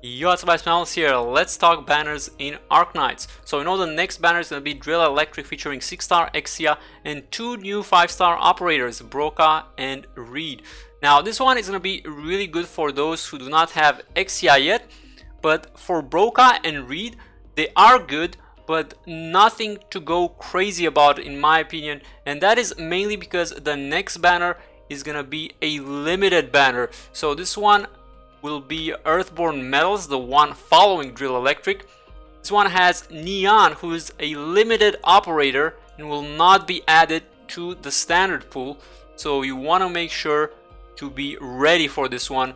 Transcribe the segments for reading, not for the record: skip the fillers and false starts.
Yo, what's up, MrPantaloons here. Let's talk banners in Arknights. So we know the next banner is going to be Drill Electric featuring 6-star Exia and 2 new 5-star operators, Broca and Reed. Now this one is going to be really good for those who do not have Exia yet, but for Broca and Reed, they are good, but nothing to go crazy about in my opinion, and that is mainly because the next banner is going to be a limited banner. So this one will be Earthborn Metals, the one following Drill Electric. This one has Nian, who is a limited operator and will not be added to the standard pool. So you want to make sure to be ready for this one.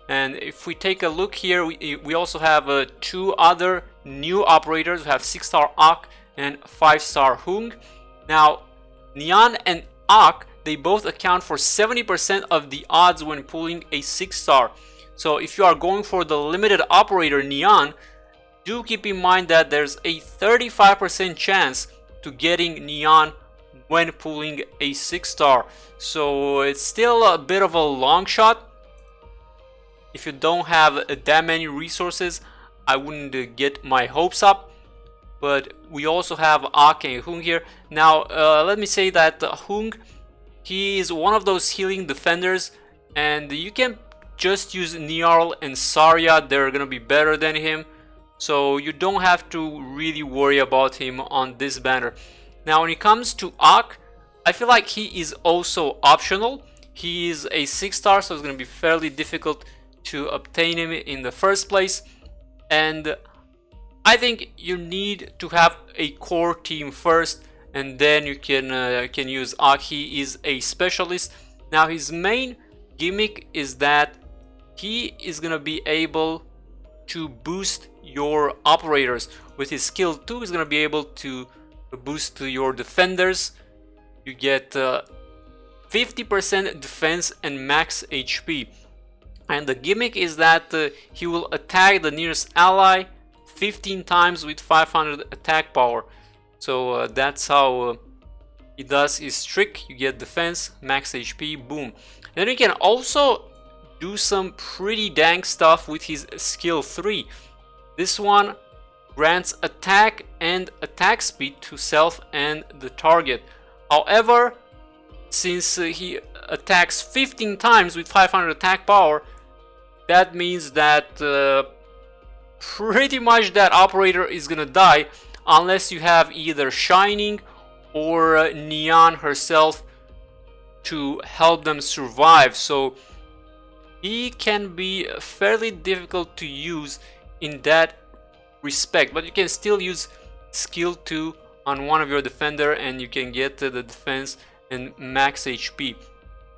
And if we take a look here, we also have 2 other new operators. We have 6-star Ak and 5-star Hung. Now, Nian and Ak, they both account for 70% of the odds when pulling a 6-star. So if you are going for the limited operator Nian, do keep in mind that there's a 35% chance to getting Nian when pulling a 6-star. So it's still a bit of a long shot. If you don't have that many resources, I wouldn't get my hopes up. But we also have Ak and Hung here. Now let me say that Hung, he is one of those healing defenders, and you can just use Niarl and Saria. They're gonna be better than him, so you don't have to really worry about him on this banner. Now when it comes to Ak, I feel like he is also optional. He is a 6-star, so it's gonna be fairly difficult to obtain him in the first place, and I think you need to have a core team first, and then you can use Ak. He is a specialist. Now his main gimmick is that he is gonna be able to boost your operators. With his skill 2, he's gonna be able to boost your defenders. You get 50% defense and max HP. And the gimmick is that he will attack the nearest ally 15 times with 500 attack power. So that's how he does his trick. You get defense, max HP, boom. Then you can also do some pretty dang stuff with his skill 3. This one grants attack and attack speed to self and the target. However, since he attacks 15 times with 500 attack power, that means that pretty much that operator is gonna die unless you have either Shining or Nian herself to help them survive. So he can be fairly difficult to use in that respect, but you can still use skill 2 on one of your defender and you can get the defense and max HP.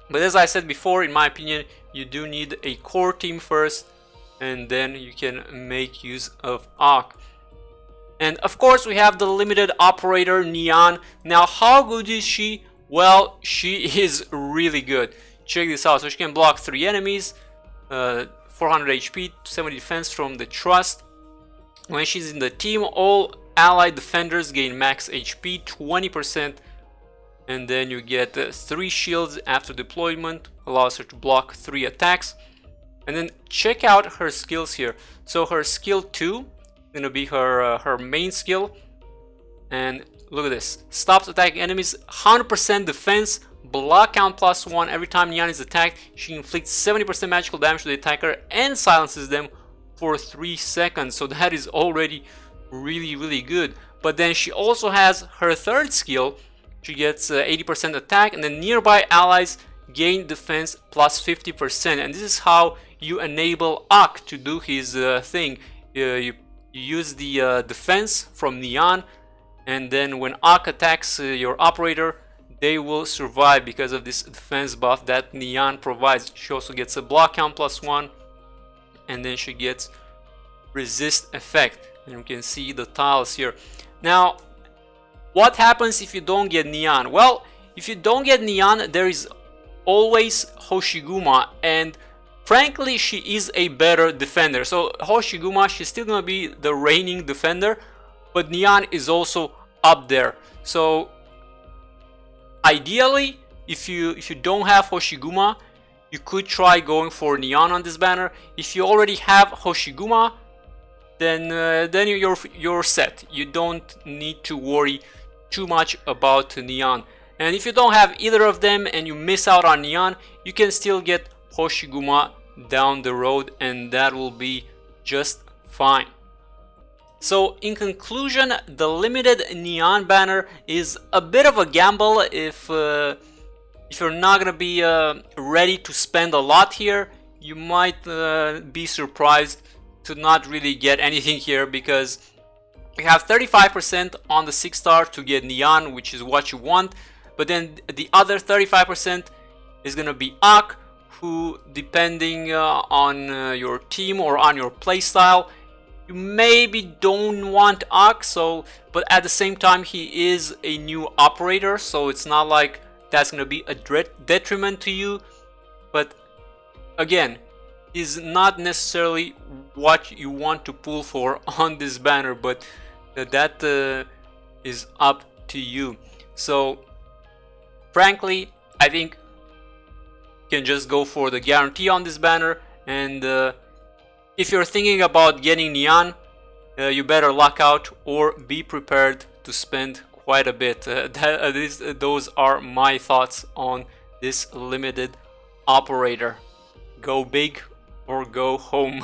But as I said before, in my opinion, you do need a core team first, and then you can make use of Ak. And of course we have the limited operator Nian. Now how good is she? Well, she is really good. Check this out. So she can block 3 enemies, 400 HP, 70 defense from the trust. When she's in the team, all allied defenders gain max HP 20%, and then you get 3 shields after deployment, allows her to block 3 attacks. And then check out her skills here. So her skill 2 is gonna be her main skill, and look at this: stops attacking enemies, 100% defense, block count +1. Every time Nian is attacked, she inflicts 70% magical damage to the attacker and silences them for 3 seconds. So that is already really good. But then she also has her third skill. She gets 80% attack, and then nearby allies gain defense +50%. And this is how you enable Ak to do his thing. You use the defense from Nian, and then when Ak attacks your operator, they will survive because of this defense buff that Nian provides. She also gets a block count +1, and then she gets resist effect, and you can see the tiles here. Now what happens if you don't get Nian? Well, if you don't get Nian, there is always Hoshiguma, and frankly she is a better defender. So Hoshiguma, she's still gonna be the reigning defender, but Nian is also up there. So ideally, if you don't have Hoshiguma, you could try going for Nian on this banner. If you already have Hoshiguma, then you're set. You don't need to worry too much about Nian. And if you don't have either of them and you miss out on Nian, you can still get Hoshiguma down the road, and that will be just fine. So in conclusion, the limited Nian banner is a bit of a gamble if you're not gonna be ready to spend a lot here. You might be surprised to not really get anything here, because you have 35% on the 6-star to get Nian, which is what you want, but then the other 35% is gonna be Ak, who, depending on your team or on your playstyle, you maybe don't want Ak. But at the same time, he is a new operator, so it's not like that's gonna be a detriment to you. But again, is not necessarily what you want to pull for on this banner, but that is up to you. So frankly, I think you can just go for the guarantee on this banner, and if you're thinking about getting Nian, you better luck out or be prepared to spend quite a bit. Those are my thoughts on this limited operator. Go big or go home.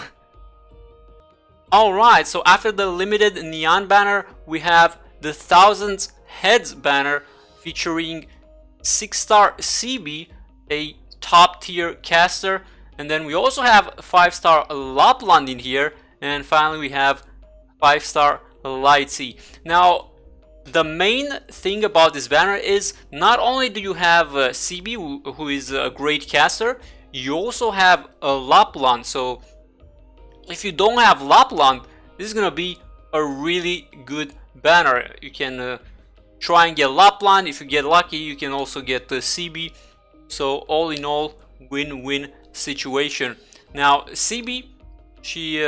Alright, so after the limited Nian banner, we have the Thousands Heads banner featuring 6-star Ceobe, a top tier caster. And then we also have 5-star Lapland in here, and finally we have 5-star Lightsea. Now, the main thing about this banner is not only do you have Ceobe, who is a great caster, you also have a Lapland. So if you don't have Lapland, this is gonna be a really good banner. You can try and get Lapland. If you get lucky, you can also get Ceobe. So all in all, win-win situation. Now Ceobe, she's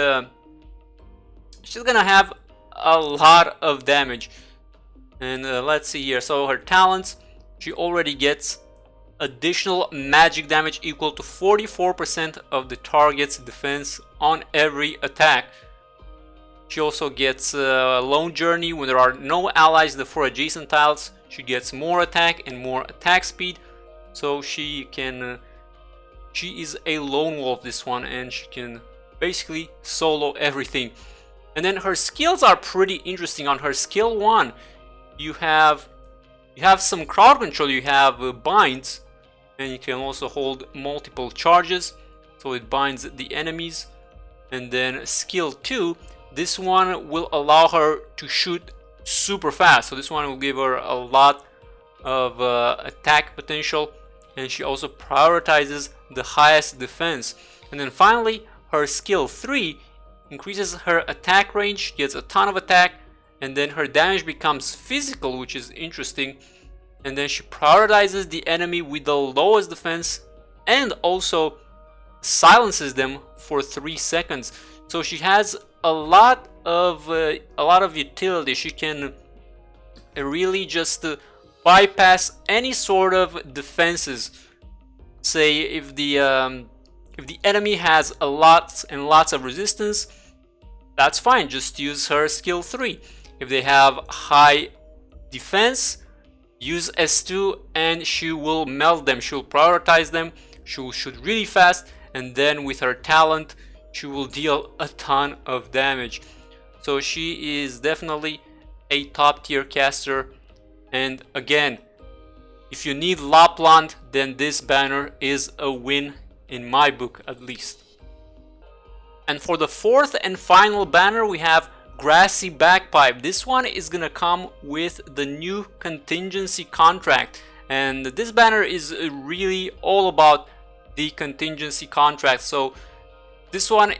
gonna have a lot of damage, and let's see here. So her talents, she already gets additional magic damage equal to 44% of the target's defense on every attack. She also gets Lone Journey. When there are no allies in the 4 adjacent tiles, she gets more attack and more attack speed. So she can she is a lone wolf, this one, and she can basically solo everything. And then her skills are pretty interesting. On her skill 1, you have some crowd control. You have binds, and you can also hold multiple charges, so it binds the enemies. And then skill 2, this one will allow her to shoot super fast, so this one will give her a lot of attack potential, and she also prioritizes the highest defense. And then finally, her skill 3 increases her attack range, gets a ton of attack, and then her damage becomes physical, which is interesting. And then she prioritizes the enemy with the lowest defense and also silences them for 3 seconds. So she has a lot of utility. She can really just bypass any sort of defenses. Say if the enemy has a lot and lots of resistance, that's fine, just use her skill 3. If they have high defense, use S2 and she will melt them. She will prioritize them, she will shoot really fast, and then with her talent she will deal a ton of damage. So she is definitely a top tier caster. And again, if you need Lapland, then this banner is a win in my book, at least. And for the 4th and final banner, we have Grassy Bagpipe. This one is gonna come with the new Contingency contract, and this banner is really all about the Contingency contract. So this one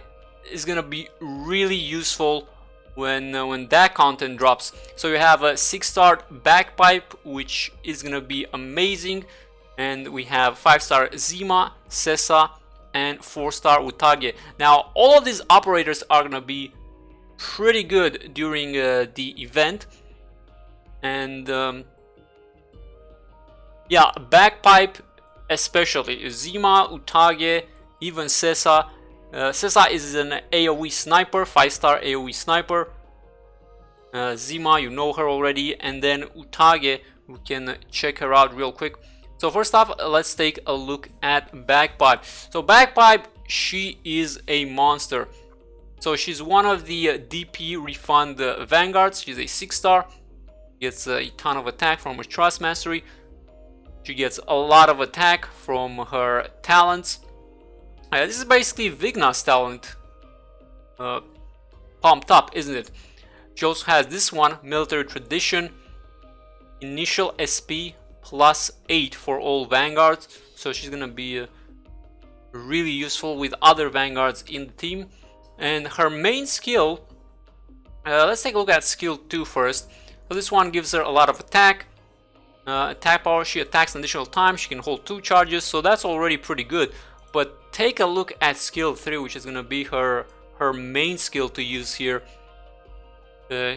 is gonna be really useful when that content drops. So you have a 6-star Bagpipe, which is gonna be amazing, and we have 5-star Zima, Sessa, and 4-star Utage. Now all of these operators are gonna be pretty good during the event, and yeah, Bagpipe especially Zima, Utage, even Sessa. Sessa is an AoE sniper, 5-star AoE sniper. Zima, you know her already, and then Utage, we can check her out real quick. So first off, let's take a look at Bagpipe. So Bagpipe, she is a monster. So she's one of the DP refund vanguards. She's a 6-star, gets a ton of attack from her Trust Mastery. She gets a lot of attack from her talents. This is basically Vigna's talent pumped up, isn't it? She also has this one, Military Tradition, initial SP plus 8 for all vanguards. So she's gonna be really useful with other vanguards in the team. And her main skill, let's take a look at skill 2 first. So this one gives her a lot of attack. Attack power, she attacks an additional time, she can hold 2 charges, so that's already pretty good. But take a look at skill 3, which is gonna be her main skill to use here.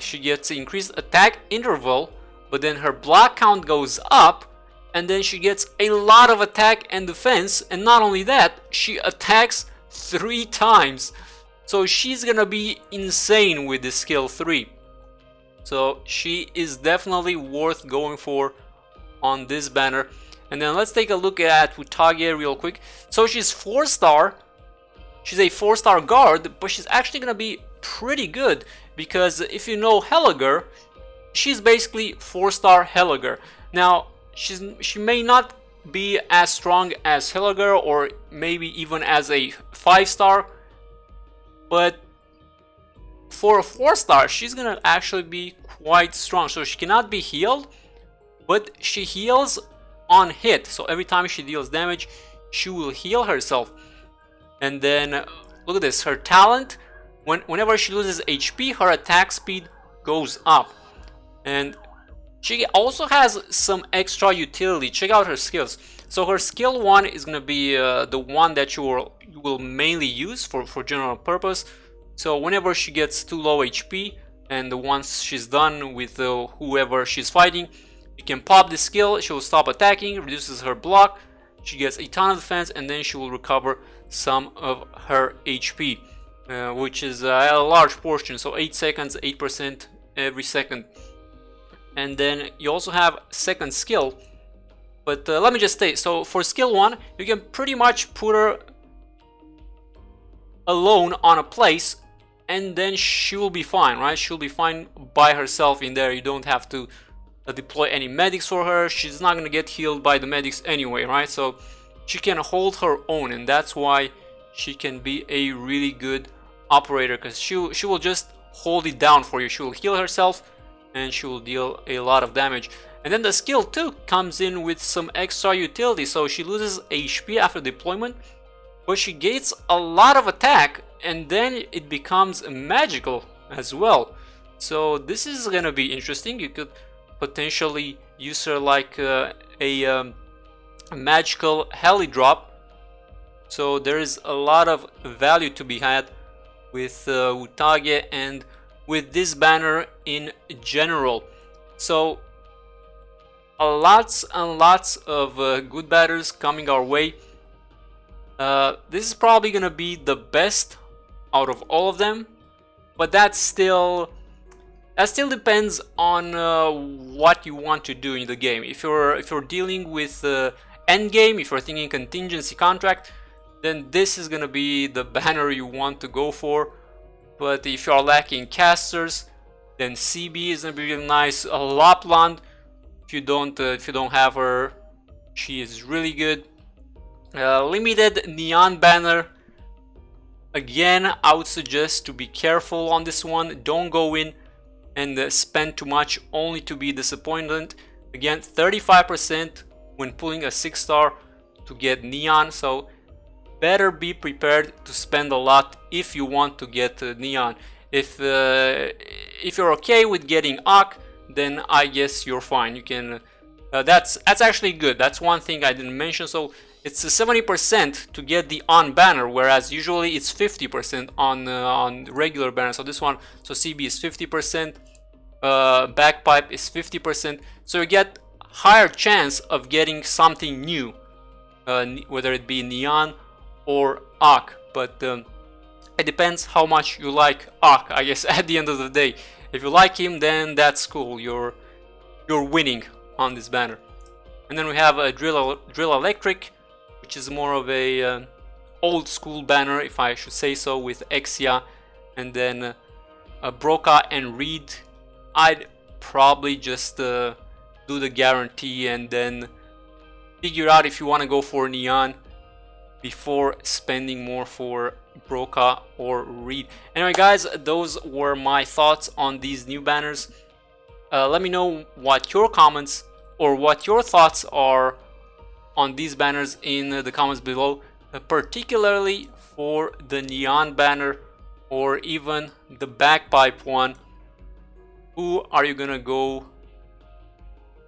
She gets increased attack interval, but then her block count goes up, and then she gets a lot of attack and defense, and not only that, she attacks 3 times. So she's gonna be insane with this skill 3. So she is definitely worth going for on this banner. And then let's take a look at Utage real quick. So she's 4-star. She's a 4-star guard, but she's actually gonna be pretty good, because if you know Helliger, she's basically 4-star Helliger. Now she may not be as strong as Helliger, or maybe even as a 5-star, but for a 4-star she's gonna actually be quite strong. So she cannot be healed, but she heals on hit. So every time she deals damage, she will heal herself. And then look at this, her talent, whenever she loses HP, her attack speed goes up. And she also has some extra utility. Check out her skills. So her skill 1 is going to be the one that you will mainly use for general purpose. So whenever she gets too low HP, and once she's done with whoever she's fighting, you can pop the skill, she will stop attacking, reduces her block, she gets a ton of defense, and then she will recover some of her HP, which is a large portion. So 8 seconds, 8% every second. And then you also have second skill. But let me just say, so for skill 1, you can pretty much put her alone on a place, and then she will be fine, right? She'll be fine by herself in there. You don't have to deploy any medics for her. She's not gonna get healed by the medics anyway, right? So she can hold her own, and that's why she can be a really good operator, because she will just hold it down for you. She will heal herself, and she will deal a lot of damage. And then the skill 2 comes in with some extra utility. So she loses HP after deployment, but she gains a lot of attack, and then it becomes magical as well. So this is gonna be interesting. You could potentially use her like a magical heli drop. So there is a lot of value to be had with Utage and with this banner in general. So lots and lots of good banners coming our way. This is probably gonna be the best out of all of them, but that still depends on what you want to do in the game. If you're dealing with end game, if you're thinking contingency contract, then this is gonna be the banner you want to go for. But if you are lacking casters, then Ceobe is gonna be really nice. Lapland, if you don't have her, she is really good. Limited Nian banner. Again, I would suggest to be careful on this one. Don't go in and spend too much only to be disappointed. Again, 35% when pulling a 6-star to get Nian. So better be prepared to spend a lot if you want to get Nian. If you're okay with getting Ak, then I guess you're fine. You can. That's actually good. That's one thing I didn't mention. So it's 70% to get the on banner, whereas usually it's 50% on regular banner. So this one, so Ceobe is 50%, Bagpipe is 50%. So you get higher chance of getting something new whether it be Nian or Ark, but it depends how much you like Ark, I guess. At the end of the day, if you like him, then that's cool, you're winning on this banner. And then we have a drill electric, which is more of a old school banner, if I should say so, with Exia, and then Broca and Reed. I'd probably just do the guarantee and then figure out if you want to go for Nian before spending more for Broca or Reed. Anyway guys, those were my thoughts on these new banners. Let me know what your comments or what your thoughts are on these banners in the comments below, particularly for the Neon banner or even the Bagpipe one. Who are you gonna go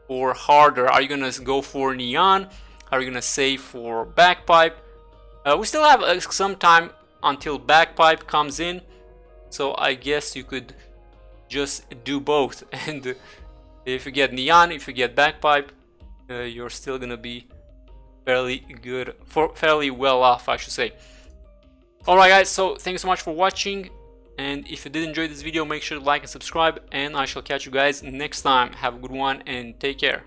for harder? Are you gonna go for Neon? Are you gonna save for Bagpipe? We still have some time until Bagpipe comes in, so I guess you could just do both. And if you get Neon, if you get Bagpipe, you're still gonna be fairly good, fairly well off, I should say. Alright guys, so thanks so much for watching, and if you did enjoy this video, make sure to like and subscribe, and I shall catch you guys next time. Have a good one and take care.